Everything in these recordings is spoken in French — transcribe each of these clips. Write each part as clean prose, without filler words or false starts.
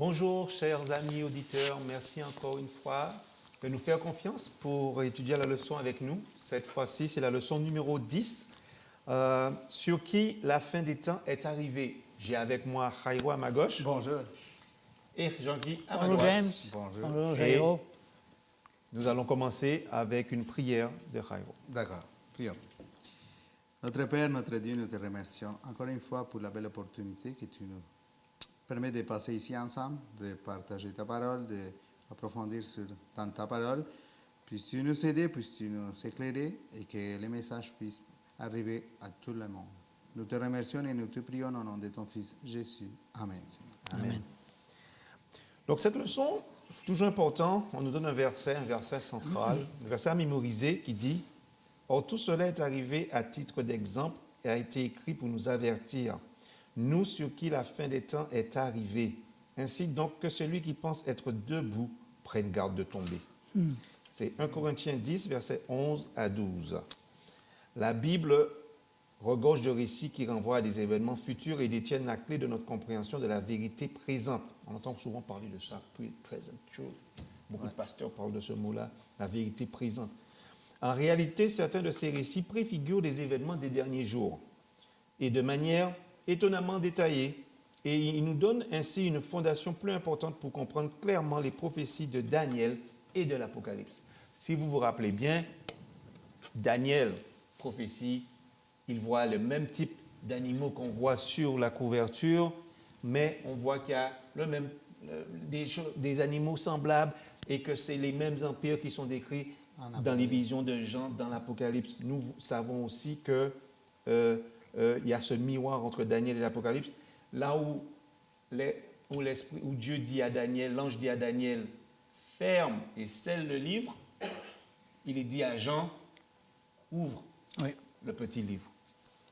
Bonjour, chers amis auditeurs. Merci encore une fois de nous faire confiance pour étudier la leçon avec nous. Cette fois-ci, c'est la leçon numéro 10, sur qui la fin des temps est arrivée. J'ai avec moi Jairo à ma gauche. Bonjour. Et Jean-Guy à ma Bonjour droite. James. Bonjour. Bonjour Et Jairo. nous allons commencer avec une prière de Jairo. D'accord, prions. Notre Père, notre Dieu, nous te remercions encore une fois pour la belle opportunité que tu nous permets de passer ici ensemble, de partager ta parole, d'approfondir dans ta parole. Puisses-tu nous aider, puisses-tu nous éclairer et que les messages puissent arriver à tout le monde. Nous te remercions et nous te prions au nom de ton Fils Jésus. Amen. Amen. Donc cette leçon, toujours important, on nous donne un verset central, un verset à mémoriser qui dit « Or tout cela est arrivé à titre d'exemple et a été écrit pour nous avertir, nous sur qui la fin des temps est arrivée. Ainsi donc que celui qui pense être debout prenne garde de tomber. » C'est 1 Corinthiens 10, versets 11 à 12. La Bible regorge de récits qui renvoient à des événements futurs et détiennent la clé de notre compréhension de la vérité présente. On entend souvent parler de ça, present truth. Beaucoup de pasteurs parlent de ce mot-là, la vérité présente. En réalité, certains de ces récits préfigurent des événements des derniers jours et de manière étonnamment détaillée. Et ils nous donnent ainsi une fondation plus importante pour comprendre clairement les prophéties de Daniel et de l'Apocalypse. Si vous vous rappelez bien, Daniel, prophétie, il voit le même type d'animaux qu'on voit sur la couverture, mais on voit qu'il y a des animaux semblables et que c'est les mêmes empires qui sont décrits dans les visions de Jean, dans l'Apocalypse. Nous savons aussi qu'il y a ce miroir entre Daniel et l'Apocalypse, là où Dieu dit à Daniel, l'ange dit à Daniel, ferme et scelle le livre, il est dit à Jean, ouvre le petit livre.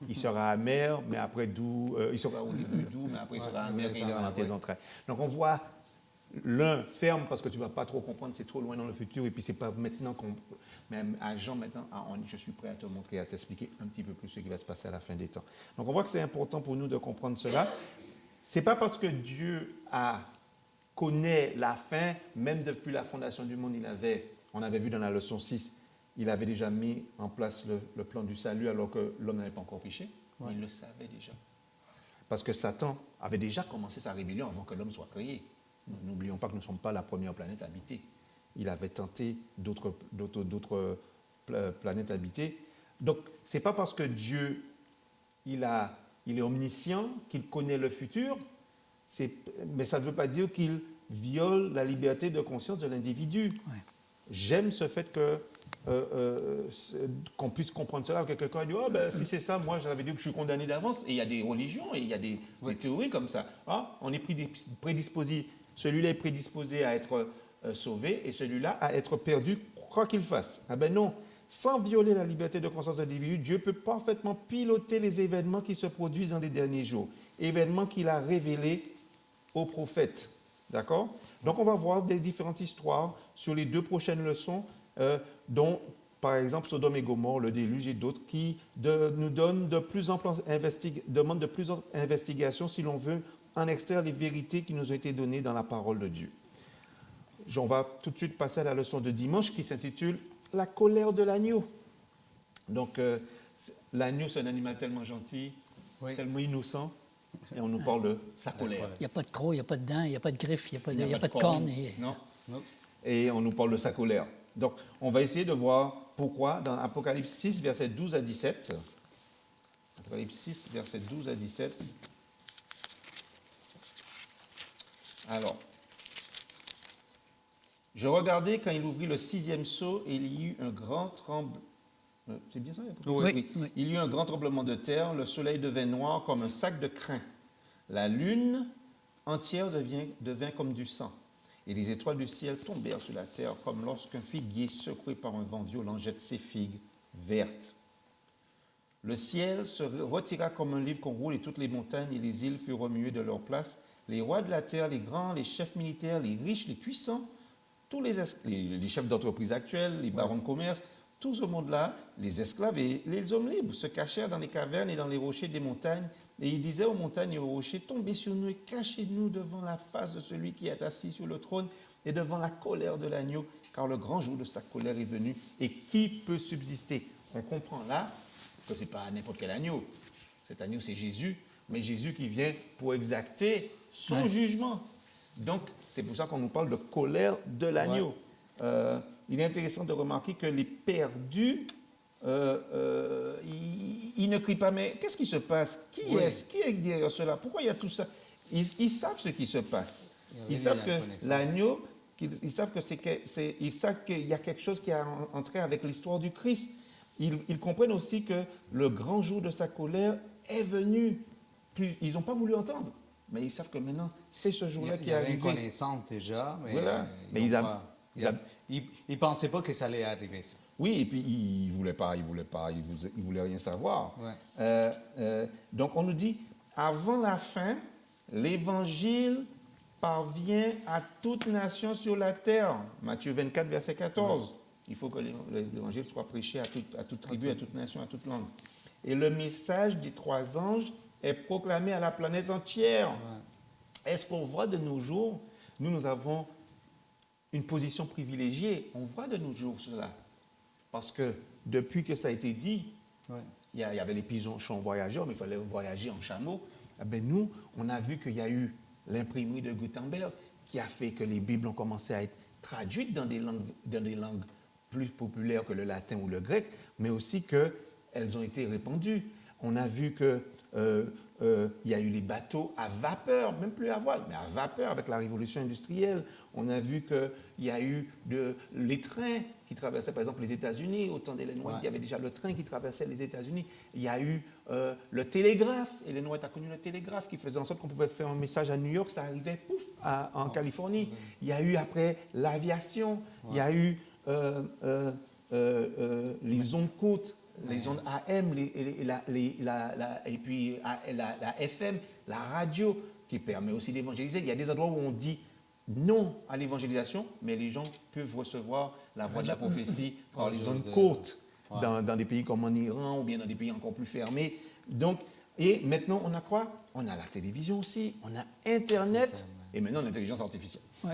Il sera amer, mais après doux. Il sera au début doux, mais après il sera amer et il ira dans tes entrailles. Donc on voit l'un ferme parce que tu ne vas pas trop comprendre, c'est trop loin dans le futur, et puis c'est pas maintenant qu'on. Même à Jean maintenant, je suis prêt à te montrer, à t'expliquer un petit peu plus ce qui va se passer à la fin des temps. Donc on voit que c'est important pour nous de comprendre cela. C'est pas parce que Dieu connaît la fin, même depuis la fondation du monde, on avait vu dans la leçon 6, il avait déjà mis en place le plan du salut alors que l'homme n'avait pas encore péché. Ouais. Il le savait déjà. Parce que Satan avait déjà commencé sa rébellion avant que l'homme soit créé. N'oublions pas que nous ne sommes pas la première planète habitée. Il avait tenté d'autres planètes habitées. Donc, ce n'est pas parce que Dieu il est omniscient, qu'il connaît le futur, mais ça ne veut pas dire qu'il viole la liberté de conscience de l'individu. Ouais. J'aime ce fait qu'on puisse comprendre cela. Que quelqu'un dit, si c'est ça, moi j'avais dit que je suis condamné d'avance. Et il y a des religions et il y a des théories comme ça. On est prédisposé, celui-là est prédisposé à être sauvé et celui-là à être perdu, quoi qu'il fasse. Ah ben non, sans violer la liberté de conscience de l'individu, Dieu peut parfaitement piloter les événements qui se produisent dans les derniers jours. Événements qu'il a révélés aux prophètes. D'accord ? Donc on va voir des différentes histoires sur les 2 prochaines leçons, dont, par exemple, Sodome et Gomorrhe, le déluge et d'autres, qui nous demandent de plus amples investigations, si l'on veut, en extraire les vérités qui nous ont été données dans la parole de Dieu. On va tout de suite passer à la leçon de dimanche qui s'intitule « La colère de l'agneau ». Donc, l'agneau, c'est un animal tellement gentil, tellement innocent, et on nous parle de sa colère. Il n'y a pas de crocs, il n'y a pas de dents, il n'y a pas de griffes, il n'y a pas de cornes. Non. Et on nous parle de sa colère. Donc, on va essayer de voir pourquoi dans Apocalypse 6, versets 12 à 17. Apocalypse 6, versets 12 à 17. Alors, je regardais quand il ouvrit le 6e sceau et il y eut un grand tremblement. C'est bien ça? Oui. Il y eut un grand tremblement de terre, le soleil devint noir comme un sac de crin. La lune entière devint comme du sang. Et les étoiles du ciel tombèrent sur la terre, comme lorsqu'un figuier secoué par un vent violent jette ses figues vertes. Le ciel se retira comme un livre qu'on roule, et toutes les montagnes et les îles furent remuées de leur place. Les rois de la terre, les grands, les chefs militaires, les riches, les puissants, tous les chefs d'entreprise actuels, les barons de commerce, tout ce monde-là, les esclaves et les hommes libres se cachèrent dans les cavernes et dans les rochers des montagnes, Et il disait aux montagnes et aux rochers, tombez sur nous et cachez-nous devant la face de celui qui est assis sur le trône et devant la colère de l'agneau, car le grand jour de sa colère est venu. Et qui peut subsister? On comprend là que ce n'est pas n'importe quel agneau. Cet agneau, c'est Jésus, mais Jésus qui vient pour exacter son jugement. Donc, c'est pour ça qu'on nous parle de colère de l'agneau. Il est intéressant de remarquer que les perdus, ils ne crient pas, mais qu'est-ce qui se passe? Qui est derrière cela? Pourquoi il y a tout ça? Ils savent ce qui se passe. Ils savent que l'agneau, ils savent qu'il y a quelque chose qui a entré avec l'histoire du Christ. Ils comprennent aussi que le grand jour de sa colère est venu. Ils n'ont pas voulu entendre, mais ils savent que maintenant, c'est ce jour-là qui est arrivé. Il y avait une connaissance déjà, mais, voilà. Mais ils ne pensaient pas que ça allait arriver. Ça. Oui, et puis ils ne voulaient rien savoir. Ouais. Donc on nous dit, avant la fin, l'évangile parvient à toute nation sur la terre. Matthieu 24, verset 14. Ouais. Il faut que l'évangile soit prêché à toute tribu, à toute nation, à toute langue. Et le message des 3 anges est proclamé à la planète entière. Ouais. Est-ce qu'on voit de nos jours, nous avons une position privilégiée, on voit de nos jours cela. Parce que depuis que ça a été dit, il y avait les pigeons voyageurs, mais il fallait voyager en chameau. Eh bien, nous, on a vu qu'il y a eu l'imprimerie de Gutenberg qui a fait que les Bibles ont commencé à être traduites dans des langues plus populaires que le latin ou le grec, mais aussi qu'elles ont été répandues. On a vu que il y a eu les bateaux à vapeur, même plus à voile, mais à vapeur avec la révolution industrielle. On a vu qu'il y a eu les trains qui traversaient, par exemple, les États-Unis. Au temps d'Ellen White, il y avait déjà le train qui traversait les États-Unis. Il y a eu le télégraphe. Ellen White a connu le télégraphe qui faisait en sorte qu'on pouvait faire un message à New York, ça arrivait, pouf, en Californie. Il y a eu après l'aviation. Il y a eu les ondes courtes. Les ondes AM, et puis la FM, la radio, qui permet aussi d'évangéliser. Il y a des endroits où on dit non à l'évangélisation, mais les gens peuvent recevoir la voix de la prophétie par les ondes courtes dans des pays comme en Iran ou bien dans des pays encore plus fermés. Donc, et maintenant, on a quoi? On a la télévision aussi, on a Internet et maintenant l'intelligence artificielle. Ouais.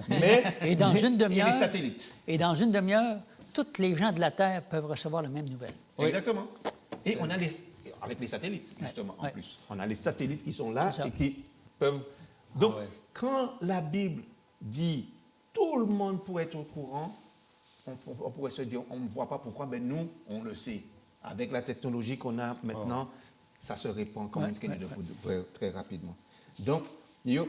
Et les satellites. Et dans une demi-heure, tous les gens de la Terre peuvent recevoir la même nouvelle. Oui. Exactement. Et on a avec les satellites, justement, en plus. On a les satellites qui sont là et qui peuvent... Donc, quand la Bible dit tout le monde pourrait être au courant, on pourrait se dire, on ne voit pas pourquoi, mais nous, on le sait. Avec la technologie qu'on a maintenant, ça se répand comme une canne de poudre très rapidement. Donc,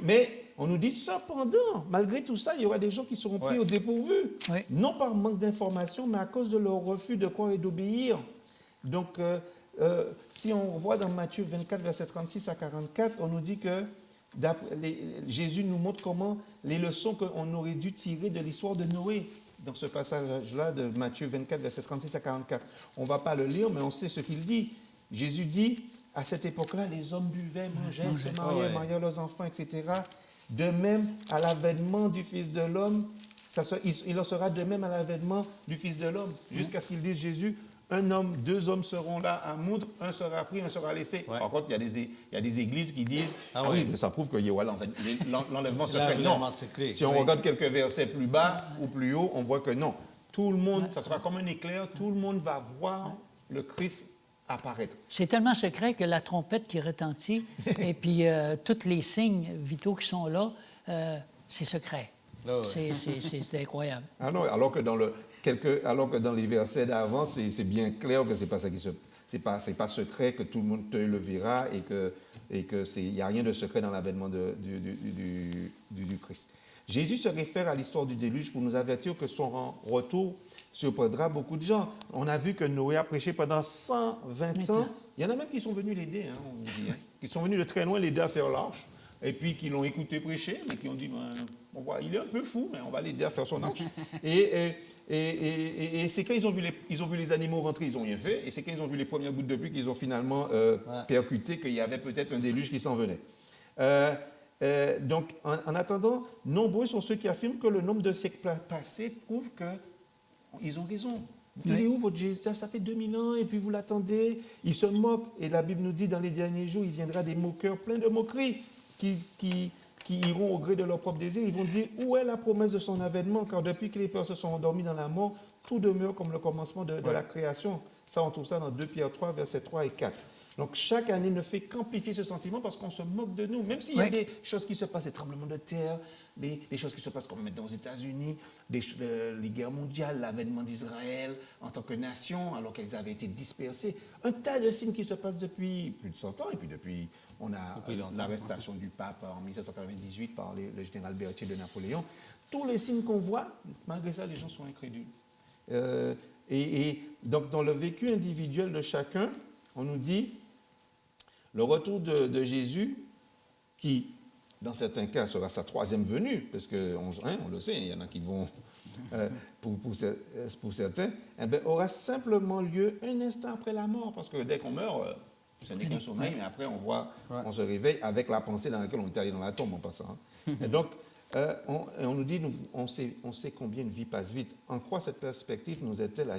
mais on nous dit cependant, malgré tout ça, il y aura des gens qui seront pris au dépourvu. Oui. Non par manque d'information, mais à cause de leur refus de croire et d'obéir. Donc, si on voit dans Matthieu 24, verset 36 à 44, on nous dit que Jésus nous montre comment les leçons qu'on aurait dû tirer de l'histoire de Noé. Dans ce passage-là de Matthieu 24, verset 36 à 44. On ne va pas le lire, mais on sait ce qu'il dit. Jésus dit, à cette époque-là, les hommes buvaient, mangeaient, se mariaient leurs enfants, etc. De même, à l'avènement du Fils de l'homme, il en sera de même à l'avènement du Fils de l'homme, jusqu'à ce qu'il dise Jésus, 2 hommes seront là à moudre, un sera pris, un sera laissé. Ouais. Par contre, il y a des églises qui disent, oui, mais ça prouve qu'il y a l'enlèvement secret. Non, si on regarde quelques versets plus bas ou plus haut, on voit que non. Tout le monde, ça sera comme un éclair, tout le monde va voir le Christ apparaître. C'est tellement secret que la trompette qui retentit et puis tous les signes vitaux qui sont là, c'est secret. Oh, ouais. C'est incroyable. Ah non, alors que dans les versets d'avant, c'est bien clair que c'est pas ça qui se... C'est pas secret, que tout le monde te le verra et qu'il n'y a rien de secret dans l'avènement du Christ. Jésus se réfère à l'histoire du déluge pour nous avertir que son retour surprendra beaucoup de gens. On a vu que Noé a prêché pendant 120 ans. Il y en a même qui sont venus l'aider, on dit, qui sont venus de très loin l'aider à faire l'arche, et puis qui l'ont écouté prêcher, mais qui ont dit, il est un peu fou, mais on va l'aider à faire son arche. Et c'est quand ils ont vu les animaux rentrer, ils n'ont rien fait, et c'est quand ils ont vu les premières gouttes de pluie qu'ils ont finalement percuté qu'il y avait peut-être un déluge qui s'en venait. Donc, en attendant, nombreux sont ceux qui affirment que le nombre de siècles passés prouve qu'ils ont raison. Il est où votre Jésus? Ça fait 2000 ans et puis vous l'attendez. Il se moque. Et la Bible nous dit dans les derniers jours, il viendra des moqueurs pleins de moqueries qui iront au gré de leurs propres désirs. Ils vont dire, où est la promesse de son avènement? Car depuis que les pères se sont endormis dans la mort, tout demeure comme le commencement de la création. Ça, on trouve ça dans 2 Pierre 3, versets 3 et 4. Donc, chaque année ne fait qu'amplifier ce sentiment parce qu'on se moque de nous. Même s'il y a des choses qui se passent, des tremblements de terre, des choses qui se passent comme maintenant aux États-Unis, les guerres mondiales, l'avènement d'Israël en tant que nation, alors qu'elles avaient été dispersées. Un tas de signes qui se passent depuis plus de 100 ans. Et puis depuis, on a l'arrestation du pape en 1798 par le général Berthier de Napoléon. Tous les signes qu'on voit, malgré ça, les gens sont incrédules. Et donc, dans le vécu individuel de chacun, on nous dit le retour de Jésus, qui, dans certains cas, sera sa 3e venue, parce qu'on on le sait, il y en a qui vont, pour certains, aura simplement lieu un instant après la mort, parce que dès qu'on meurt, ce n'est qu'un sommeil, mais après on se réveille avec la pensée dans laquelle on est allé dans la tombe en passant. Et donc, on nous dit, on sait combien une vie passe vite. En quoi cette perspective nous aide-t-elle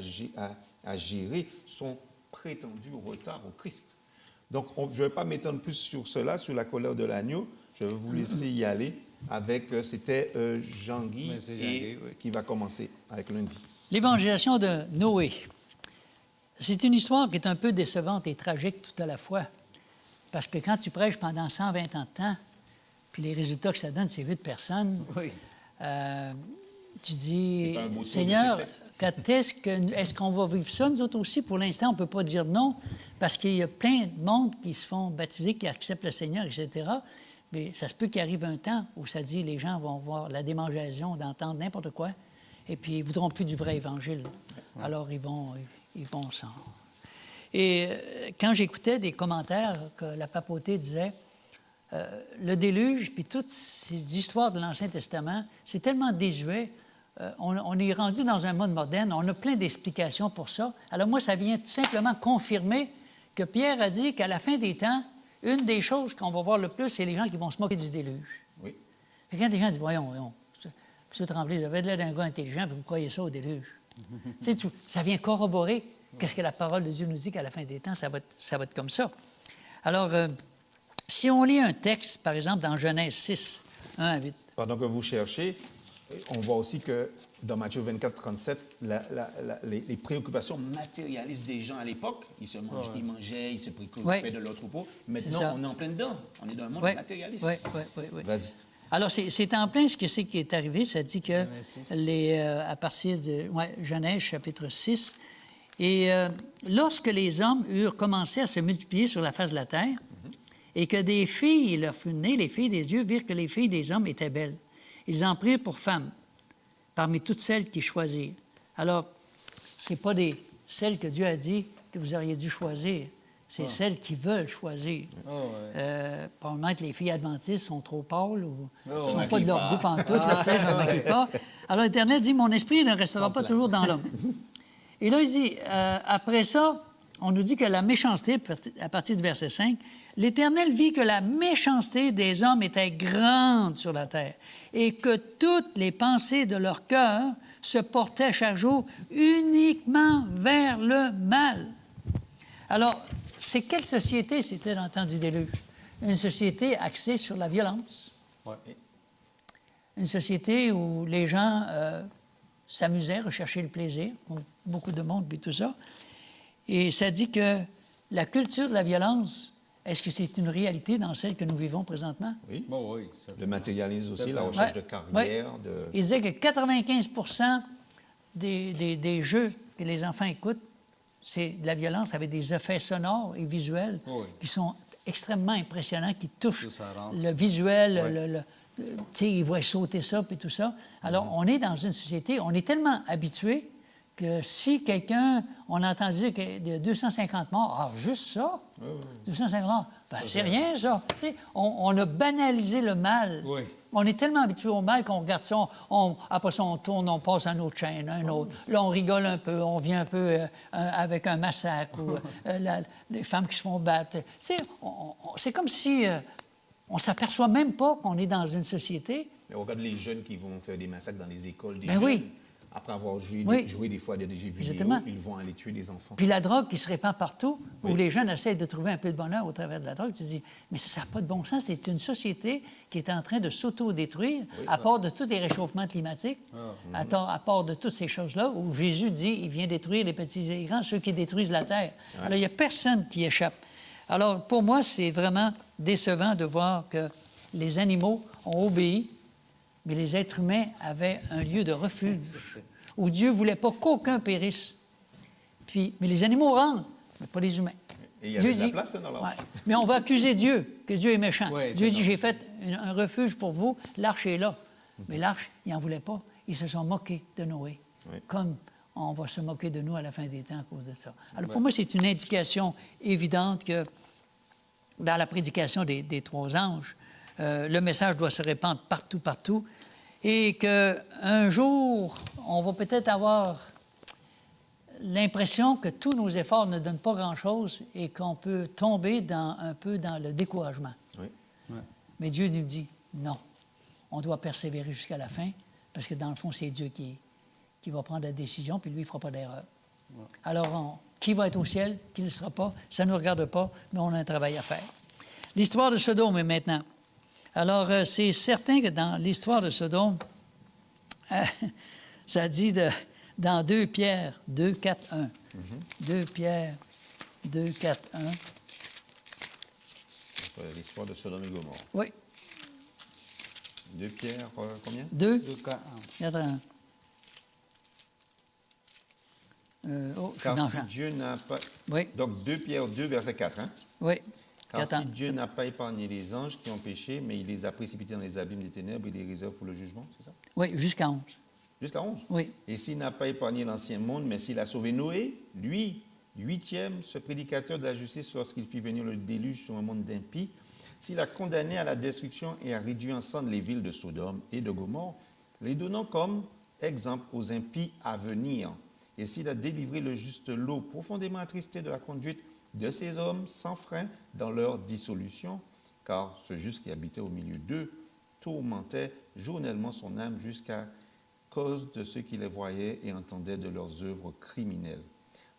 à gérer son prétendu retard au Christ? Donc, je ne vais pas m'étendre plus sur cela, sur la colère de l'agneau. Je vais vous laisser y aller avec, c'était Jean-Guy qui va commencer avec lundi. L'évangélisation de Noé. C'est une histoire qui est un peu décevante et tragique tout à la fois. Parce que quand tu prêches pendant 120 ans de temps, puis les résultats que ça donne, c'est 8 personnes, tu dis, Seigneur, est-ce qu'on va vivre ça, nous autres aussi? Pour l'instant, on ne peut pas dire non, parce qu'il y a plein de monde qui se font baptiser, qui acceptent le Seigneur, etc. Mais ça se peut qu'il arrive un temps où ça dit, les gens vont voir la démangeaison d'entendre n'importe quoi, et puis ils ne voudront plus du vrai Évangile. Alors, ils vont s'en... Et quand j'écoutais des commentaires que la papauté disait, le déluge, puis toutes ces histoires de l'Ancien Testament, c'est tellement désuet. On est rendu dans un monde moderne, on a plein d'explications pour ça. Alors moi, ça vient tout simplement confirmer que Pierre a dit qu'à la fin des temps, une des choses qu'on va voir le plus, c'est les gens qui vont se moquer du déluge. Oui. Et quand des gens disent, voyons, M. Tremblay, vous avez l'air d'un gars intelligent, puis vous croyez ça au déluge. Tu sais, ça vient corroborer qu'est-ce que la parole de Dieu nous dit qu'à la fin des temps, ça va être comme ça. Alors, si on lit un texte, par exemple, dans Genèse 6, 1 à 8. Pendant que vous cherchez, on voit aussi que dans Matthieu 24, 37, les préoccupations matérialistes des gens à l'époque, ils mangeaient, ils se préoccupaient de leur troupeau. Maintenant, on est en plein dedans. On est dans un monde matérialiste. Oui. Vas-y. Alors, c'est en plein ce qui est arrivé. Ça dit que à partir de Genèse, chapitre 6, et lorsque les hommes eurent commencé à se multiplier sur la face de la terre, et que des filles leur furent nées, les filles des dieux virent que les filles des hommes étaient belles. Ils en prirent pour femmes, parmi toutes celles qu'ils choisirent. Alors, ce n'est pas celles que Dieu a dit que vous auriez dû choisir, c'est celles qui veulent choisir. Probablement que les filles adventistes sont trop pâles ou ne sont pas de leur goût pantoute, ça ne maquille pas. Alors, l'Éternel dit, mon esprit ne restera pas toujours dans l'homme. Et là, il dit, après ça, on nous dit que la méchanceté, à partir du verset 5, l'Éternel vit que la méchanceté des hommes était grande sur la terre et que toutes les pensées de leur cœur se portaient chaque jour uniquement vers le mal. Alors, c'est quelle société c'était dans le temps du déluge? Une société axée sur la violence. Une société où les gens s'amusaient, recherchaient le plaisir, comme beaucoup de monde, puis tout ça. Et ça dit que la culture de la violence, est-ce que c'est une réalité dans celle que nous vivons présentement? Oui. Le matérialisme aussi, la recherche de carrière. Il disait que 95 des jeux que les enfants écoutent, c'est de la violence avec des effets sonores et visuels qui sont extrêmement impressionnants, qui touchent le visuel, tu sais, ils voient sauter ça, puis tout ça. Alors, on est dans une société, on est tellement habitués que si quelqu'un, on a entendu dire qu'il y a 250 morts, juste ça, 250 morts, c'est rien, ça. Tu sais, on a banalisé le mal. On est tellement habitué au mal qu'on regarde ça, après ça, on tourne, on passe à une autre chaîne, un autre. Là, on rigole un peu, on vient un peu avec un massacre, ou les femmes qui se font battre. Tu sais, c'est comme si on ne s'aperçoit même pas qu'on est dans une société. Mais regarde les jeunes qui vont faire des massacres dans les écoles. Oui. après avoir joué, Oui. joué des fois des jeux vidéo, Exactement. ils vont aller tuer des enfants. Puis la drogue qui se répand partout, où Oui. les jeunes essaient de trouver un peu de bonheur au travers de la drogue, tu te dis, mais ça n'a pas de bon sens. C'est une société qui est en train de s'auto-détruire à part de tous les réchauffements climatiques, à part de toutes ces choses-là, où Jésus dit, il vient détruire les petits et les grands, ceux qui détruisent la terre. Alors, il n'y a personne qui échappe. Alors, pour moi, c'est vraiment décevant de voir que les animaux ont obéi, mais les êtres humains avaient un lieu de refuge où Dieu ne voulait pas qu'aucun périsse. Puis, mais les animaux rentrent, mais pas les humains. Et il y avait de la place dans l'arche. Ouais. Mais on va accuser Dieu, que Dieu est méchant. Ouais, Dieu c'est dit, ça. j'ai fait un refuge pour vous, l'arche est là. Mais l'arche, ils n'en voulaient pas. Ils se sont moqués de Noé, Oui. comme on va se moquer de nous à la fin des temps à cause de ça. Alors, pour moi, c'est une indication évidente que dans la prédication des trois anges, le message doit se répandre partout, partout, et qu'un jour, on va peut-être avoir l'impression que tous nos efforts ne donnent pas grand-chose et qu'on peut tomber un peu dans le découragement. Oui. Ouais. Mais Dieu nous dit, non, on doit persévérer jusqu'à la fin, parce que dans le fond, c'est Dieu qui va prendre la décision, puis lui, il ne fera pas d'erreur. Ouais. Alors, qui va être au ciel, qui ne le sera pas, ça ne nous regarde pas, mais on a un travail à faire. L'histoire de Sodome est maintenant. Alors, c'est certain que dans l'histoire de Sodome, ça dit dans 2 Pierre 2, 4, 1. 2 Pierre 2, 4, 1. L'histoire de Sodome et Gomorrhe. Oui, 2 Pierre, combien? 2, 2 4, 1. Car dans si Jean. Dieu n'a pas... Oui, Donc 2 Pierre 2, verset 4. Hein? oui. Car 4 ans. si Dieu n'a pas épargné les anges qui ont péché, mais il les a précipités dans les abîmes des ténèbres et les réserve pour le jugement, c'est ça? Oui, jusqu'à 11. Jusqu'à 11. Oui. Et s'il n'a pas épargné l'ancien monde, mais s'il a sauvé Noé, lui, 8e, ce prédicateur de la justice, lorsqu'il fit venir le déluge sur un monde d'impies, s'il a condamné à la destruction et a réduit en cendres les villes de Sodome et de Gomorrhe, les donnant comme exemple aux impies à venir, et s'il a délivré le juste lot profondément attristé de la conduite de ces hommes sans frein dans leur dissolution, car ce juste qui habitait au milieu d'eux tourmentait journellement son âme jusqu'à cause de ceux qui les voyaient et entendaient de leurs œuvres criminelles.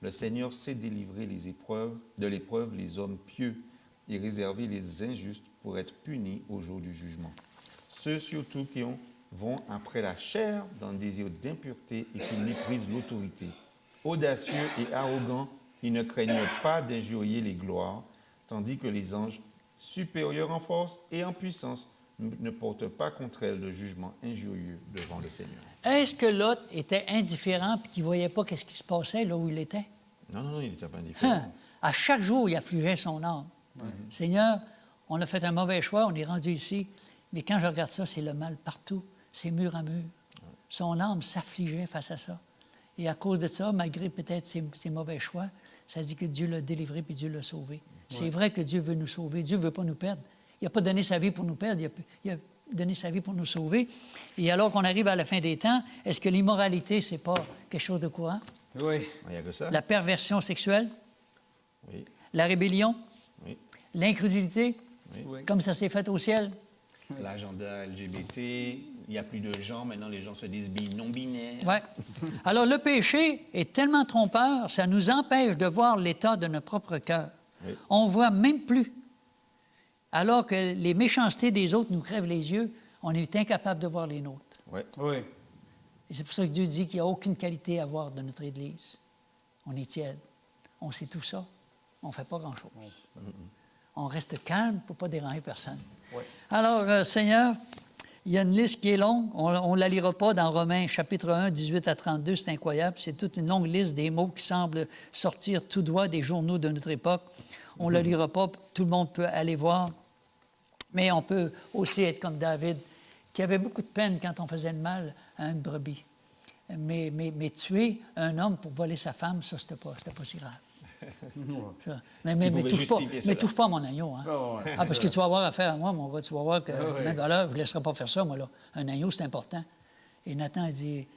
Le Seigneur sait délivrer de l'épreuve les hommes pieux et réserver les injustes pour être punis au jour du jugement. Ceux surtout qui vont après la chair dans le désir d'impureté et qui méprisent l'autorité. Audacieux et arrogants, ils ne craignent pas d'injurier les gloires, tandis que les anges, supérieurs en force et en puissance, ne portent pas contre elles de jugement injurieux devant le Seigneur. Est-ce que Lot était indifférent et qu'il ne voyait pas ce qui se passait là où il était? Non, il n'était pas indifférent. Hein? À chaque jour, il affligeait son âme. Seigneur, on a fait un mauvais choix, on est rendu ici, mais quand je regarde ça, c'est le mal partout, c'est mur à mur. Son âme s'affligeait face à ça. Et à cause de ça, malgré peut-être ses mauvais choix, ça dit que Dieu l'a délivré puis Dieu l'a sauvé. C'est vrai que Dieu veut nous sauver. Dieu ne veut pas nous perdre. Il n'a pas donné sa vie pour nous perdre, il a donné sa vie pour nous sauver. Et alors qu'on arrive à la fin des temps, est-ce que l'immoralité, ce n'est pas quelque chose de courant? Oui. Il n'y a que ça. La perversion sexuelle, Oui, la rébellion, oui, l'incrédulité, Oui. comme ça s'est fait au ciel. L'agenda LGBT, il n'y a plus de gens, maintenant les gens se disent non-binaires. Ouais. Alors, le péché est tellement trompeur, ça nous empêche de voir l'état de notre propre cœur. Oui. On ne voit même plus. Alors que les méchancetés des autres nous crèvent les yeux, on est incapable de voir les nôtres. Oui. Oui. Et c'est pour ça que Dieu dit qu'il n'y a aucune qualité à voir de notre Église. On est tiède. On sait tout ça. On ne fait pas grand-chose. On reste calme pour ne pas déranger personne. Oui. Alors, Seigneur, il y a une liste qui est longue. On ne la lira pas dans Romains, chapitre 1, 18 à 32. C'est incroyable. C'est toute une longue liste des mots qui semblent sortir tout droit des journaux de notre époque. On ne la lira pas. Tout le monde peut aller voir. Mais on peut aussi être comme David, qui avait beaucoup de peine quand on faisait le mal à une brebis. Mais tuer un homme pour voler sa femme, ça, c'était pas si grave. Ça. Mais pouvait justifier cela. touche pas à mon agneau. Hein? Oh, ouais, Parce que tu vas avoir affaire à moi, mon gars. Tu vas voir que, oui. même là, je ne laisserai pas faire ça, moi, là. Un agneau, c'est important. Et Nathan a dit,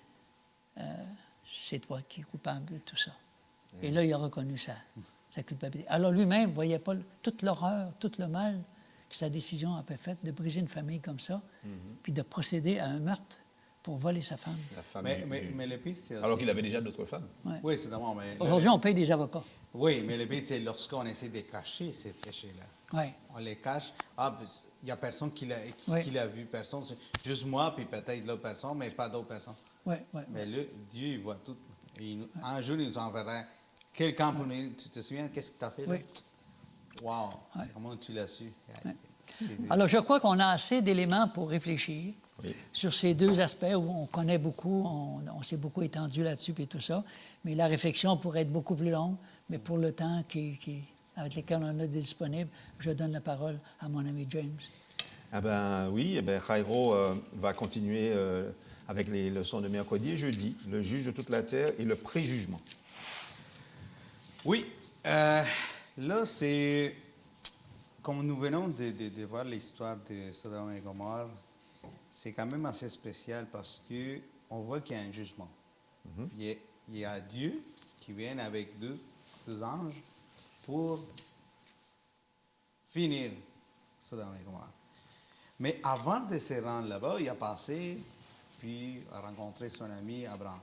c'est toi qui es coupable de tout ça. Et là, il a reconnu sa culpabilité. Alors lui-même ne voyait pas toute l'horreur, tout le mal que sa décision avait fait de briser une famille comme ça, puis de procéder à un meurtre pour voler sa femme. La femme Mais le pire, c'est aussi... alors qu'il avait déjà d'autres femmes. Ouais. Oui, c'est vraiment... Mais Aujourd'hui, on paye des avocats. Oui, mais le pire, c'est lorsqu'on essaie de cacher ces péchés-là. Oui. On les cache. Ah, il n'y a personne qui l'a vu, personne. C'est juste moi, puis peut-être l'autre personne, mais pas d'autres personnes. Oui, oui. Mais Dieu, il voit tout. Un jour, il nous enverra quelqu'un pour nous dire, tu te souviens, qu'est-ce que tu as fait là? Oui. Wow, comment tu l'as su? Alors, je crois qu'on a assez d'éléments pour réfléchir sur ces deux aspects où on connaît beaucoup, on s'est beaucoup étendu là-dessus et tout ça, mais la réflexion pourrait être beaucoup plus longue, mais pour le temps avec lequel on a disponible, je donne la parole à mon ami James. Ah ben oui, Jairo va continuer avec les leçons de mercredi et jeudi, le juge de toute la terre et le préjugement. Oui, là, c'est... Comme nous venons de voir l'histoire de Sodome et Gomorrhe, c'est quand même assez spécial parce qu'on voit qu'il y a un jugement. Il y a Dieu qui vient avec deux anges pour finir Sodome et Gomorrhe. Mais avant de se rendre là-bas, il a passé, puis a rencontré son ami Abraham.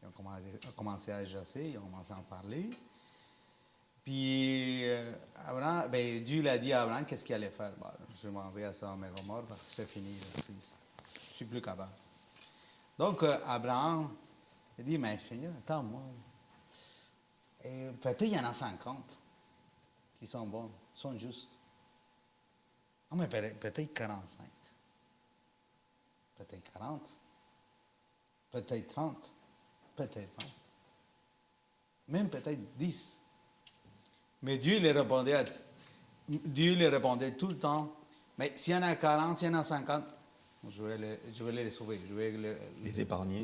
Ils ont commencé à jaser, ils ont commencé à en parler. Puis, Abraham, Dieu l'a dit à Abraham qu'est-ce qu'il allait faire. Je m'en vais à Sodome et Gomorrhe parce que c'est fini. Je ne suis plus capable. Donc, Abraham a dit, mais Seigneur, attends-moi. Et peut-être il y en a 50 qui sont bons, sont justes. Non, mais peut-être 45. Peut-être 40. Peut-être 30. Peut-être 20. Même peut-être 10. Mais Dieu lui répondait tout le temps, mais s'il y en a 40, s'il y en a 50, je vais les sauver, je vais les épargner.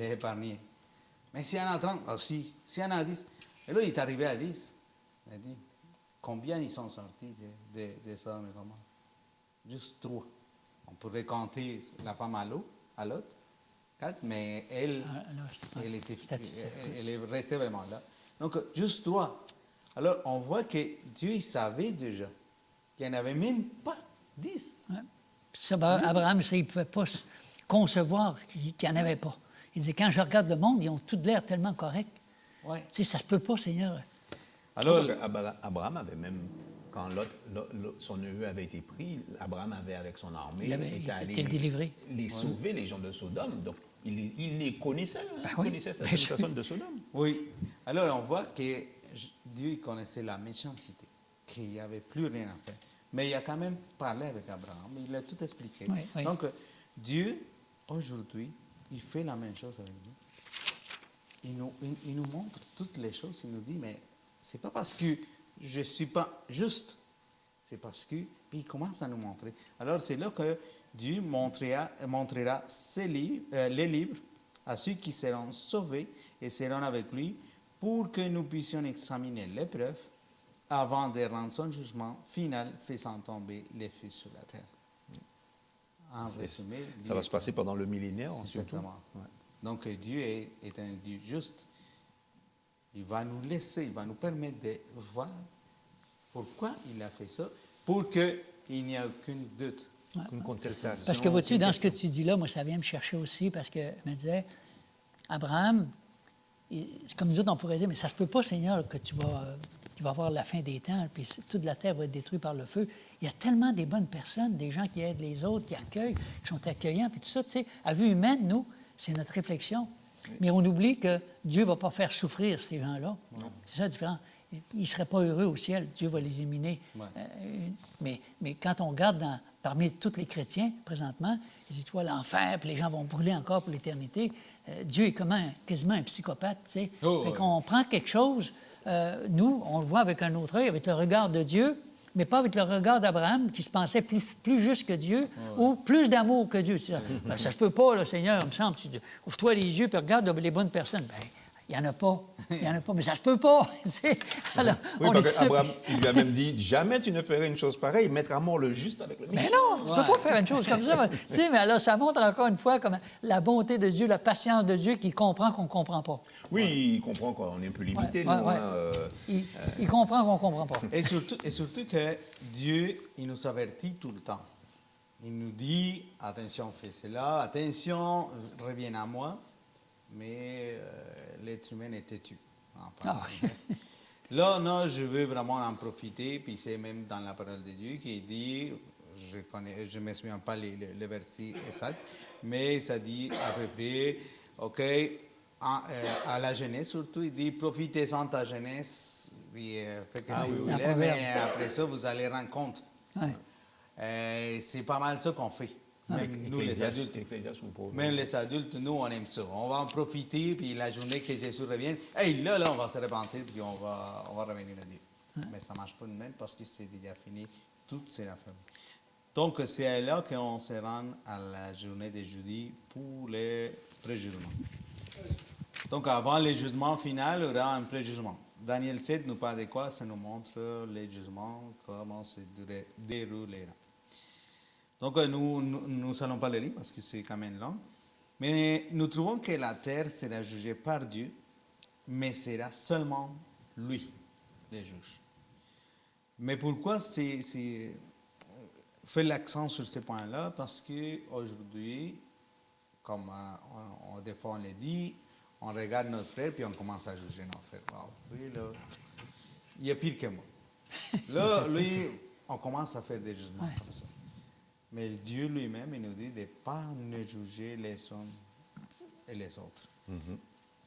Mais s'il y en a 30, aussi. S'il y en a 10, et là, il est arrivé à 10. Il a dit, combien ils sont sortis de Sodome et Gomorrhe? Juste 3. On pourrait compter la femme à l'autre, 4, mais elle est restée vraiment là. Donc, juste 3. Alors, on voit que Dieu il savait déjà qu'il n'y en avait même pas 10. Ouais. Ça, Abraham, il ne pouvait pas concevoir qu'il n'y en avait pas. Il disait, quand je regarde le monde, ils ont tout l'air tellement corrects. Ouais. Tu sais, ça ne se peut pas, Seigneur. Alors, Abraham avait même, quand son neveu avait été pris, Abraham avait, avec son armée, était allé les sauver, les gens de Sodome. Donc, il les connaissait, il connaissait certaines personnes de Sodome. Oui. Alors, on voit que Dieu connaissait la méchanceté, qu'il n'y avait plus rien à faire. Mais il a quand même parlé avec Abraham, il a tout expliqué. Oui, oui. Donc, Dieu, aujourd'hui, il fait la même chose avec nous. Il nous montre toutes les choses, il nous dit, mais ce n'est pas parce que je ne suis pas juste, c'est parce que... Puis il commence à nous montrer. Alors, c'est là que Dieu montrera les livres à ceux qui seront sauvés et seront avec lui, pour que nous puissions examiner l'épreuve avant de rendre son jugement final, faisant tomber les feux sur la terre. En résumé, ça va se passer pendant le millénaire, surtout. Ouais. Donc Dieu est un Dieu juste. Il va nous laisser, il va nous permettre de voir pourquoi il a fait ça, pour qu'il n'y ait aucun doute, aucune contestation. Parce que vois-tu, dans ce que tu dis là, moi, ça vient me chercher aussi, parce que je me disais, Abraham... C'est comme nous autres, on pourrait dire, mais ça ne se peut pas, Seigneur, que tu vas avoir la fin des temps, puis toute la terre va être détruite par le feu. Il y a tellement des bonnes personnes, des gens qui aident les autres, qui accueillent, qui sont accueillants, puis tout ça, tu sais, à vue humaine, nous, c'est notre réflexion. Oui. Mais on oublie que Dieu ne va pas faire souffrir ces gens-là. Oui. C'est ça la différence. Ils ne seraient pas heureux au ciel, Dieu va les éliminer. Oui. Mais quand on regarde parmi tous les chrétiens, présentement, ils disent, tu vois, l'enfer, puis les gens vont brûler encore pour l'éternité. Dieu est quasiment un psychopathe, tu sais. Fait qu'on prend quelque chose, nous, on le voit avec un autre œil, avec le regard de Dieu, mais pas avec le regard d'Abraham, qui se pensait plus juste que Dieu, ou plus d'amour que Dieu. Ça ne se peut pas, là, Seigneur, il me semble. Ouvre-toi les yeux, puis regarde les bonnes personnes. Bien, il n'y en a pas. Il n'y en a pas, mais ça ne se peut pas. Alors, oui, parce qu'Abraham, il lui a même dit, jamais tu ne ferais une chose pareille, mettre à mort le juste avec le méchant. Mais non, tu ne peux pas faire une chose comme ça. Tu sais, mais alors, ça montre encore une fois comme la bonté de Dieu, la patience de Dieu, qu'il comprend qu'on ne comprend pas. Oui, il comprend qu'on est un peu limité. Il comprend qu'on ne comprend pas. Et surtout que Dieu, il nous avertit tout le temps. il nous dit, attention, fais cela, attention, reviens à moi, mais l'être humain est têtu. Là, non, je veux vraiment en profiter, puis c'est même dans la parole de Dieu qui dit, je ne me souviens pas le verset exact, mais ça dit à peu près, ok, à la jeunesse surtout, il dit, profitez-en de ta jeunesse, puis faites ce que vous voulez, mais après ça, vous allez rendre compte. Ouais. C'est pas mal ça qu'on fait. Même nous, les adultes. Même les adultes, nous, on aime ça. On va en profiter, puis la journée que Jésus revienne, hey, là, on va se repentir, puis on va revenir à Dieu. Mais ça ne marche pas de même parce que c'est déjà fini. Tout c'est la famille. Donc, c'est là qu'on se rend à la journée de jeudi pour les préjugements. Donc, avant le jugement final, il y aura un préjugement. Daniel 7 nous parle de quoi? Ça nous montre les jugements, comment se déroulera. Donc, nous allons pas le lire parce que c'est quand même long. Mais nous trouvons que la terre sera jugée par Dieu, mais sera seulement lui, le juge. Mais pourquoi fait l'accent sur ce point-là? Parce qu'aujourd'hui, comme des fois on le dit, on regarde notre frère puis on commence à juger notre frère. Wow, lui, là, il est pire que moi. Là, lui, on commence à faire des jugements comme ça. Mais Dieu lui-même, il nous dit de ne pas ne juger les uns et les autres.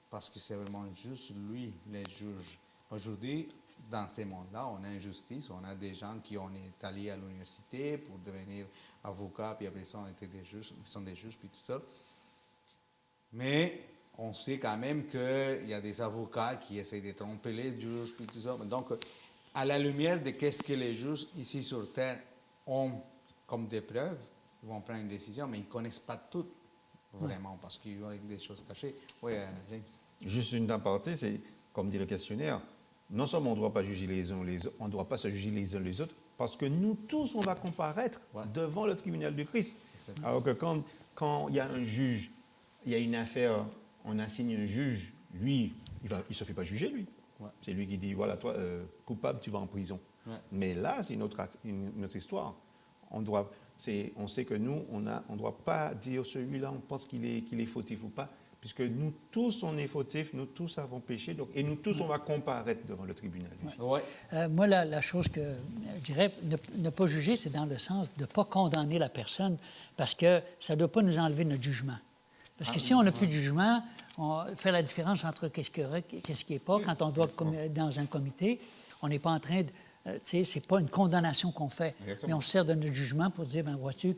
Parce que c'est vraiment juste lui, le juge. Aujourd'hui, dans ce monde-là, on a une justice, on a des gens qui ont été allés à l'université pour devenir avocats, puis après ça, ils sont des juges, puis tout ça. Mais on sait quand même qu'il y a des avocats qui essaient de tromper les juges, puis tout ça. Donc, à la lumière de qu'est-ce que les juges ici sur Terre ont comme des preuves, ils vont prendre une décision, mais ils ne connaissent pas tout, vraiment, parce qu'il y a des choses cachées. Oui, James. Juste une aparté, c'est, comme dit le questionnaire, non seulement on ne doit pas juger les uns les autres, on ne doit pas se juger les uns les autres, parce que nous tous, on va comparaître devant le tribunal de Christ. Alors que quand il y a un juge, il y a une affaire, on assigne un juge, lui, il ne se fait pas juger, lui. C'est lui qui dit, voilà, toi, coupable, tu vas en prison. Mais là, c'est une autre histoire. On sait que nous, on ne doit pas dire celui-là, on pense qu'il est fautif ou pas, puisque nous tous, on est fautifs, nous tous avons péché, donc, et nous tous, on va comparaître devant le tribunal. Moi, la chose que je dirais, ne pas juger, c'est dans le sens de ne pas condamner la personne, parce que ça ne doit pas nous enlever notre jugement. Parce que si on n'a plus de jugement, on fait la différence entre qu'est-ce qui est correct et qu'est-ce qui n'est pas. Quand on doit être dans un comité, on n'est pas en train de... tu sais, ce n'est pas une condamnation qu'on fait, mais on se sert de notre jugement pour dire, ben vois-tu,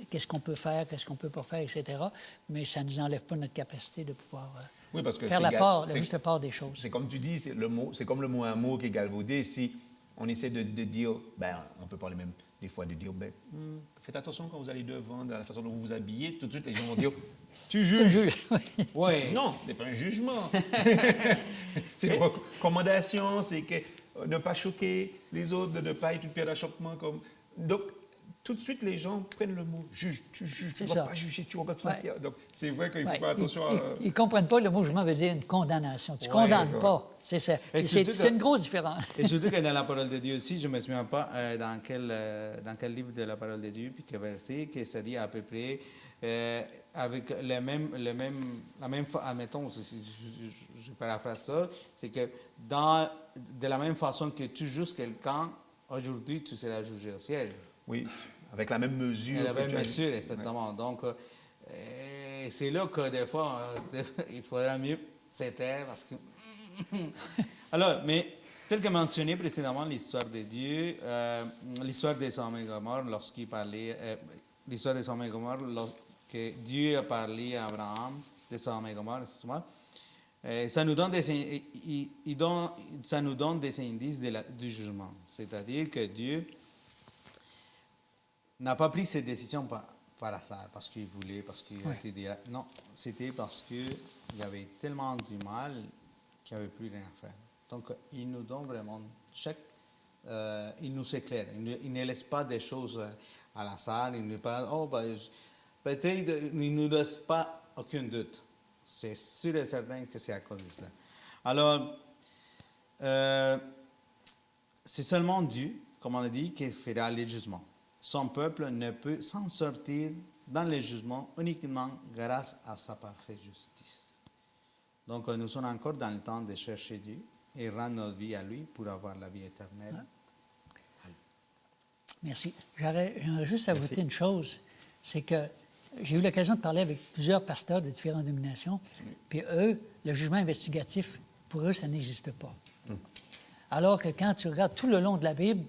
qu'est-ce qu'on peut faire, qu'est-ce qu'on ne peut pas faire, etc. Mais ça ne nous enlève pas notre capacité de pouvoir faire la juste part des choses. C'est comme tu dis, c'est comme le mot amour qui est galvaudé. Si on essaie de dire, ben, on peut parler même des fois de dire, ben, faites attention quand vous allez devant, dans la façon dont vous vous habillez, tout de suite les gens vont dire, tu juges. Oui. Non, ce n'est pas un jugement. C'est une recommandation, c'est que ne pas choquer les autres, de ne pas être une pierre d'achoppement. Donc, tout de suite, les gens prennent le mot juge. Tu juges, tu ne vas pas juger, tu regardes la pierre. Donc, c'est vrai qu'il faut faire attention à... Ils ne comprennent pas le mot jugement veut dire une condamnation. Tu ne condamnes pas. C'est ça. C'est une grosse différence. Et surtout que dans la parole de Dieu aussi, je ne me souviens pas dans quel livre de la parole de Dieu, puis quel verset, que ça dit à peu près, avec la même admettons, je paraphrase ça, c'est que de la même façon que tu juges quelqu'un, aujourd'hui, tu seras jugé au ciel. Oui, avec la même mesure. La même mesure, exactement. Ouais. Donc, c'est là que des fois, il faudra mieux se taire parce que... Alors, mais tel que mentionné précédemment l'histoire de Dieu, l'histoire des Sodome et Gomorrhe, lorsqu'il parlait, l'histoire des Sodome et Gomorrhe, lorsque Dieu a parlé à Abraham des Sodome et Gomorrhe, excuse-moi, ça nous donne des indices du jugement. C'est-à-dire que Dieu n'a pas pris cette décision par hasard, parce qu'il voulait, parce qu'il était déjà... Non, c'était parce qu'il y avait tellement du mal qu'il n'y avait plus rien à faire. Donc, il nous donne vraiment il nous éclaire. Il ne laisse pas des choses à l'hasard. Il ne pas, peut-être, il ne nous laisse pas aucun doute. C'est sûr et certain que c'est à cause de cela. Alors, c'est seulement Dieu, comme on a dit, qui fera les jugements. son peuple ne peut s'en sortir dans le jugement uniquement grâce à sa parfaite justice. Donc nous sommes encore dans le temps de chercher Dieu et rendre notre vie à lui pour avoir la vie éternelle. Merci. J'aimerais juste ajouter une chose, c'est que j'ai eu l'occasion de parler avec plusieurs pasteurs de différentes dénominations, puis eux, le jugement investigatif, pour eux, ça n'existe pas. Alors que quand tu regardes tout le long de la Bible,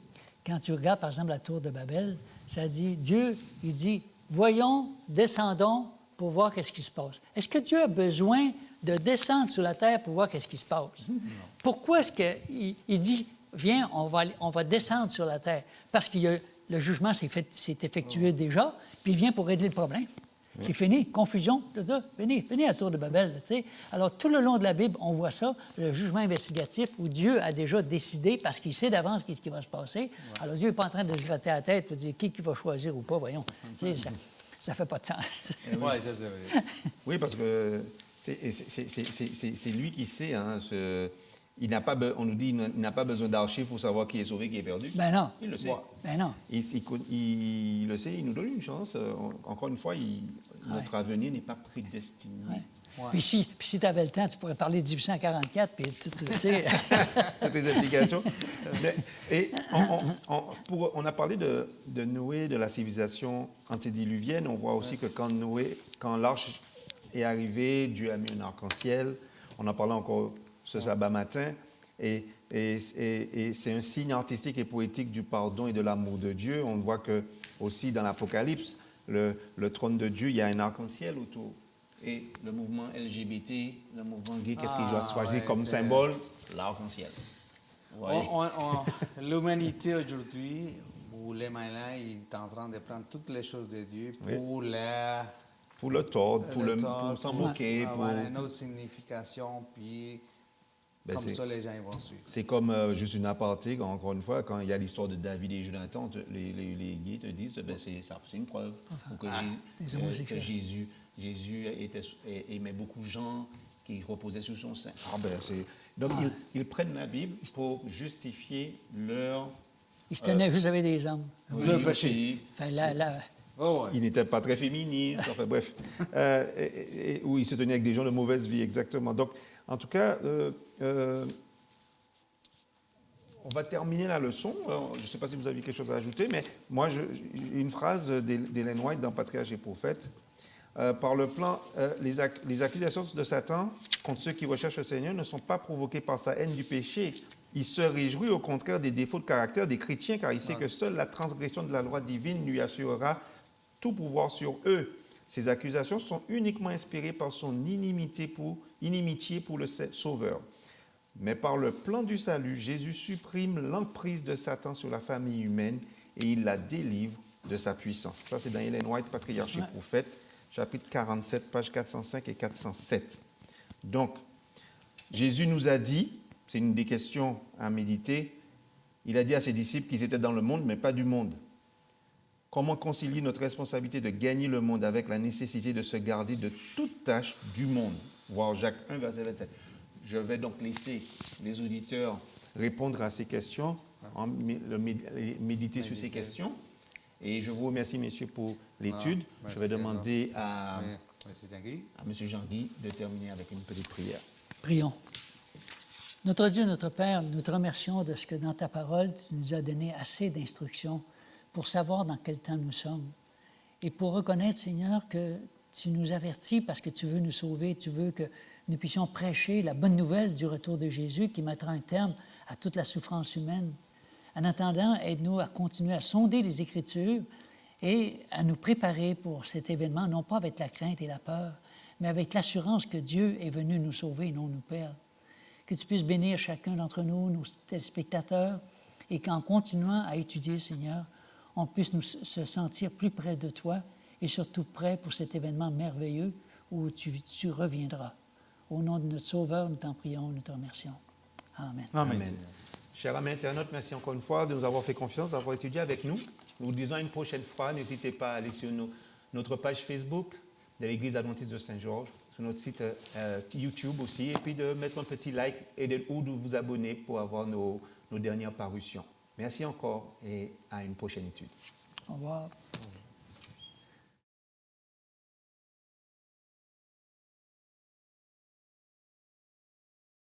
quand tu regardes, par exemple, la tour de Babel, ça dit, Dieu, il dit, voyons, descendons pour voir qu'est-ce qui se passe. Est-ce que Dieu a besoin de descendre sur la terre pour voir qu'est-ce qui se passe? Pourquoi est-ce qu'il dit, viens, on va descendre sur la terre? Parce que le jugement s'est effectué déjà, puis il vient pour régler le problème. C'est fini, confusion, venez à la tour de Babel. Tu sais. Alors, tout le long de la Bible, on voit ça, le jugement investigatif où Dieu a déjà décidé, parce qu'il sait d'avance ce qui va se passer. Alors, Dieu n'est pas en train de se gratter la tête pour dire qui va choisir ou pas, voyons. Tu sais, ça ne fait pas de sens. Oui, ça c'est vrai. Oui, parce que c'est lui qui sait. Hein, il n'a pas, on nous dit qu'il n'a pas besoin d'archives pour savoir qui est sauvé, qui est perdu. Ben non. Il le sait. Ben non. Il le sait, il nous donne une chance. Encore une fois, notre avenir n'est pas prédestiné. Ouais. Ouais. Puis si tu avais le temps, tu pourrais parler de 1844, puis tu sais... Toutes les implications. On a parlé de Noé, de la civilisation antédiluvienne. On voit aussi que quand l'arche est arrivée, Dieu a mis un arc-en-ciel. On en parlait encore ce sabbat matin. Et c'est un signe artistique et poétique du pardon et de l'amour de Dieu. On voit que aussi dans l'Apocalypse, le trône de Dieu, il y a un arc-en-ciel autour. Et le mouvement LGBT, le mouvement gay, qu'est-ce qu'il doit choisir comme symbole? L'arc-en-ciel. Ouais. L'humanité aujourd'hui, ou les malins, il est en train de prendre toutes les choses de Dieu pour pour le tordre, pour s'en moquer. Pour avoir une autre signification, puis comme ça, les gens ils vont suivre. C'est comme juste une aparté, encore une fois, quand il y a l'histoire de David et Jonathan, les gays te disent c'est une preuve que Jésus aimait beaucoup de gens qui reposaient sur son sein. Donc, ils prennent la Bible pour justifier leur... Ils se tenaient juste avec des hommes. Le péché. Enfin, Ils n'étaient pas très féministes, enfin bref. Ou ils se tenaient avec des gens de mauvaise vie, exactement. Donc, en tout cas, on va terminer la leçon. Je ne sais pas si vous avez quelque chose à ajouter, mais moi, j'ai une phrase d'Ellen White dans Patriarches et Prophètes. Par le plan, les accusations de Satan contre ceux qui recherchent le Seigneur ne sont pas provoquées par sa haine du péché. Il se réjouit au contraire des défauts de caractère des chrétiens, car il sait que seule la transgression de la loi divine lui assurera tout pouvoir sur eux. Ces accusations sont uniquement inspirées par son inimitié pour le Sauveur. Mais par le plan du salut, Jésus supprime l'emprise de Satan sur la famille humaine et il la délivre de sa puissance. Ça, c'est dans Ellen White, Patriarches et Prophètes, chapitre 47, pages 405 et 407. Donc, Jésus nous a dit, c'est une des questions à méditer, il a dit à ses disciples qu'ils étaient dans le monde, mais pas du monde. Comment concilier notre responsabilité de gagner le monde avec la nécessité de se garder de toute tâche du monde? Voir Jacques 1, verset 27. Je vais donc laisser les auditeurs répondre à ces questions, méditer sur ces questions. Et je vous remercie, messieurs, pour l'étude. Je vais demander à M. Jean-Guy de terminer avec une petite prière. Prions. Notre Dieu, notre Père, nous te remercions de ce que dans ta parole, tu nous as donné assez d'instructions pour savoir dans quel temps nous sommes. Et pour reconnaître, Seigneur, que tu nous avertis parce que tu veux nous sauver, tu veux que nous puissions prêcher la bonne nouvelle du retour de Jésus qui mettra un terme à toute la souffrance humaine. En attendant, aide-nous à continuer à sonder les Écritures et à nous préparer pour cet événement, non pas avec la crainte et la peur, mais avec l'assurance que Dieu est venu nous sauver et non nous perdre. Que tu puisses bénir chacun d'entre nous, nos téléspectateurs, et qu'en continuant à étudier, Seigneur, on puisse se sentir plus près de toi et surtout prêts pour cet événement merveilleux où tu reviendras. Au nom de notre Sauveur, nous t'en prions, nous te remercions. Amen. Amen. Chers amis internautes, merci encore une fois de nous avoir fait confiance, d'avoir étudié avec nous. Nous vous disons une prochaine fois, n'hésitez pas à aller sur notre page Facebook de l'Église adventiste de Saint-Georges, sur notre site YouTube aussi, et puis de mettre un petit like ou de vous abonner pour avoir nos dernières parutions. Merci encore et à une prochaine étude. Au revoir.